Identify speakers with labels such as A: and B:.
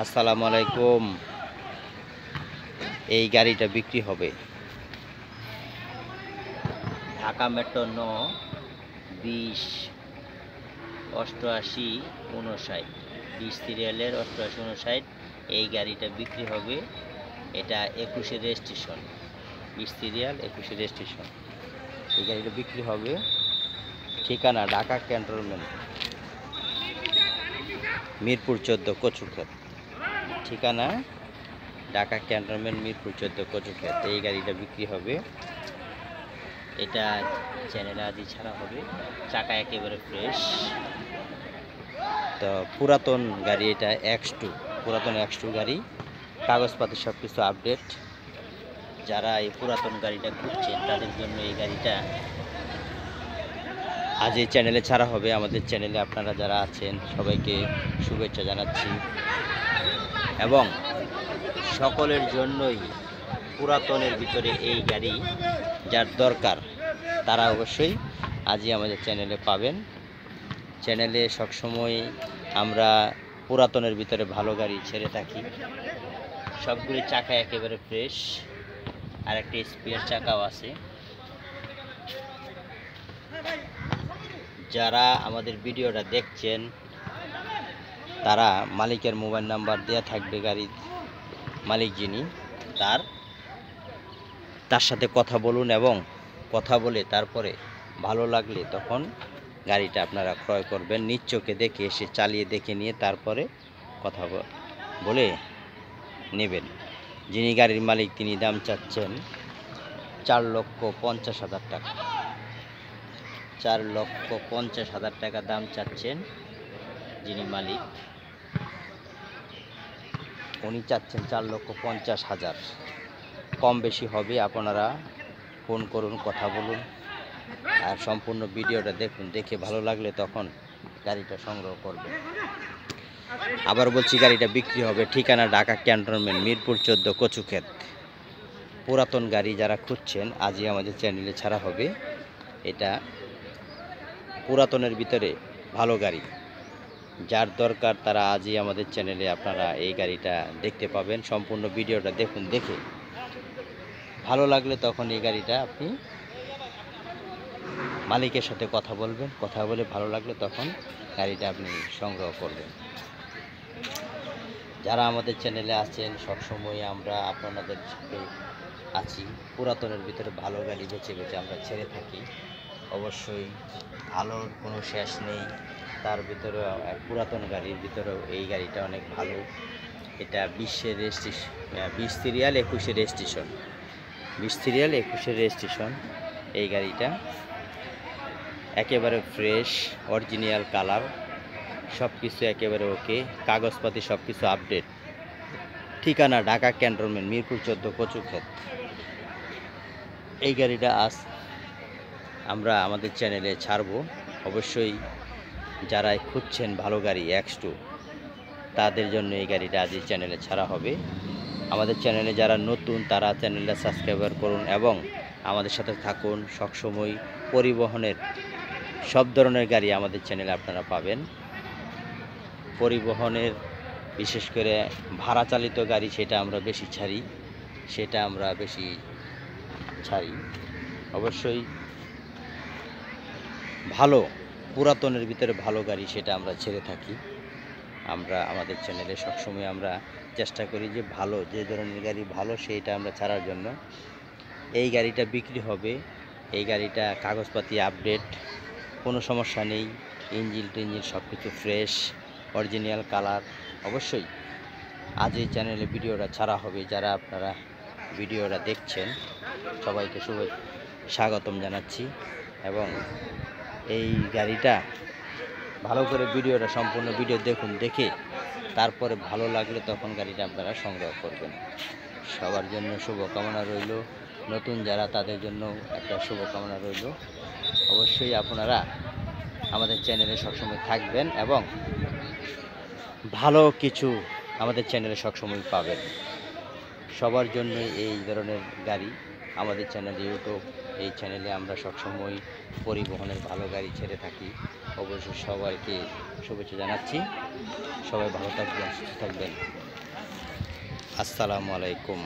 A: আসসালামু আলাইকুম। এই গাড়িটা বিক্রি হবে ঢাকা মেট্রো 20 88 59 20 সিরিয়ালের 88 59। এই গাড়িটা বিক্রি হবে। এটা 21 রেজিস্ট্রেশন, 20 সিরিয়াল 21 রেজিস্ট্রেশন। এই গাড়িটা বিক্রি হবে। ঠিকানা ঢাকা ক্যান্টনমেন্ট, মিরপুর 14 কচুক্ষেত। ঠিকানা ঢাকা ক্যান্টনমেন্ট, মিরপুর 14 কচুক্ষেত। এই গাড়িটা বিক্রি হবে। এটা চ্যানেলে আজই ছাড়া হবে। চাকা একেবারে ফ্রেশ। তো পুরাতন গাড়ি, এটা X2, পুরাতন X2 গাড়ি। কাগজপাতি সব কিছু আপডেট। যারা এই পুরাতন গাড়িটা খুঁজছেন তাদের জন্য এই গাড়িটা আজ এই চ্যানেলে ছাড়া হবে। আমাদের চ্যানেলে আপনারা যারা আছেন সবাইকে শুভেচ্ছা জানাচ্ছি, এবং সকলের জন্যই পুরাতনের ভিতরে এই গাড়ি যার দরকার তারা অবশ্যই আজই আমাদের চ্যানেলে পাবেন। চ্যানেলে সবসময় আমরা পুরাতনের ভিতরে ভালো গাড়ি ছেড়ে থাকি। সবগুলি চাকা একেবারে ফ্রেশ, আর একটা স্পেয়ার চাকাও আছে। যারা আমাদের ভিডিওটা দেখছেন তারা মালিকের মোবাইল নাম্বার দেওয়া থাকবে, গাড়ির মালিক যিনি তার সাথে কথা বলুন, এবং কথা বলে তারপরে ভালো লাগলে তখন গাড়িটা আপনারা ক্রয় করবেন। নিজ চোখে দেখে এসে চালিয়ে দেখে নিয়ে তারপরে কথা বলে নেবেন। যিনি গাড়ির মালিক তিনি দাম চাচ্ছেন 4,50,000 টাকা। 4,50,000 টাকা দাম চাচ্ছেন যিনি মালিক। উনি চাচ্ছেন 4,50,000। কম বেশি হবে, আপনারা ফোন করুন, কথা বলুন, আর সম্পূর্ণ ভিডিওটা দেখুন। দেখে ভালো লাগলে তখন গাড়িটা সংগ্রহ করবেন। আবার বলছি, গাড়িটা বিক্রি হবে। ঠিকানা ঢাকা ক্যান্টনমেন্ট, মিরপুর 14 কচুক্ষেত। পুরাতন গাড়ি যারা খুঁজছেন আজই আমাদের চ্যানেলে ছাড়া হবে। এটা পুরাতনের ভিতরে ভালো গাড়ি যার দরকার তারা আজই আমাদের চ্যানেলে আপনারা এই গাড়িটা দেখতে পাবেন। সম্পূর্ণ ভিডিওটা দেখুন। দেখে ভালো লাগলে তখন এই গাড়িটা আপনি মালিকের সাথে কথা বলবেন। কথা বলে ভালো লাগলে তখন গাড়িটা আপনি সংগ্রহ করবেন। যারা আমাদের চ্যানেলে আছেন সবসময় আমরা আপনাদের সাথে আছি। পুরাতনের ভিতরে ভালো গাড়ি বেছে বেছে আমরা ছেড়ে থাকি। অবশ্যই ভালোর কোনো শেষ নেই। তার ভিতরে পুরাতন গাড়ির ভিতরেও এই গাড়িটা অনেক ভালো। এটা 20 registration, 20 serial 21 registration, 20 serial 21 registration. এই গাড়িটা একেবারে ফ্রেশ, অরিজিনাল কালার, সব কিছু একেবারে ওকে। কাগজপাতি সব কিছু আপডেট। ঠিকানা ঢাকা ক্যান্টনমেন্ট, মিরপুর 14 কচুক্ষেত। এই গাড়িটা আজ আমরা আমাদের চ্যানেলে ছাড়বো। অবশ্যই যারা খুঁজছেন ভালো গাড়ি X2 তাদের জন্য এই গাড়িটা আজই চ্যানেলে ছাড়া হবে। আমাদের চ্যানেলে যারা নতুন তারা চ্যানেলটা সাবস্ক্রাইব করুন এবং আমাদের সাথে থাকুন। সবসময় পরিবহনের সব ধরনের গাড়ি আমাদের চ্যানেলে আপনারা পাবেন। পরিবহনের বিশেষ করে ভাড়া চালিত গাড়ি সেটা আমরা বেশি ছাড়ি। অবশ্যই ভালো পুরাতনের ভিতরে ভালো গাড়ি সেটা আমরা ছেড়ে থাকি। আমরা আমাদের চ্যানেলে সবসময় আমরা চেষ্টা করি যে ভালো, যে ধরনের গাড়ি ভালো সেইটা আমরা ছাড়ার জন্য। এই গাড়িটা বিক্রি হবে। এই গাড়িটা কাগজপাতি আপডেট, কোনো সমস্যা নেই। ইঞ্জিন সব কিছু ফ্রেশ, অরিজিনাল কালার। অবশ্যই আজ এই চ্যানেলে ভিডিওটা ছাড়া হবে। যারা আপনারা ভিডিওটা দেখছেন সবাইকে স্বাগতম জানাচ্ছি, এবং এই গাড়িটা ভালো করে ভিডিওটা সম্পূর্ণ ভিডিও দেখুন। দেখে তারপরে ভালো লাগলে তখন গাড়িটা আপনারা সংগ্রহ করবেন। সবার জন্য শুভকামনা রইল। নতুন যারা তাদের জন্য একটা শুভকামনা রইল। অবশ্যই আপনারা আমাদের চ্যানেলে সবসময় থাকবেন এবং ভালো কিছু আমাদের চ্যানেলে সবসময় পাবেন। সবার জন্য এই ধরনের গাড়ি আমাদের চ্যানেল ইউটিউব, এই চ্যানেলে আমরা সবসময় পরিবহনের ভালো গাড়ি ছেড়ে থাকি। অবশ্যই সবাইকে শুভেচ্ছা জানাচ্ছি। সবাই ভালো থাকবেন, সুস্থ থাকবেন। আসসালামু আলাইকুম।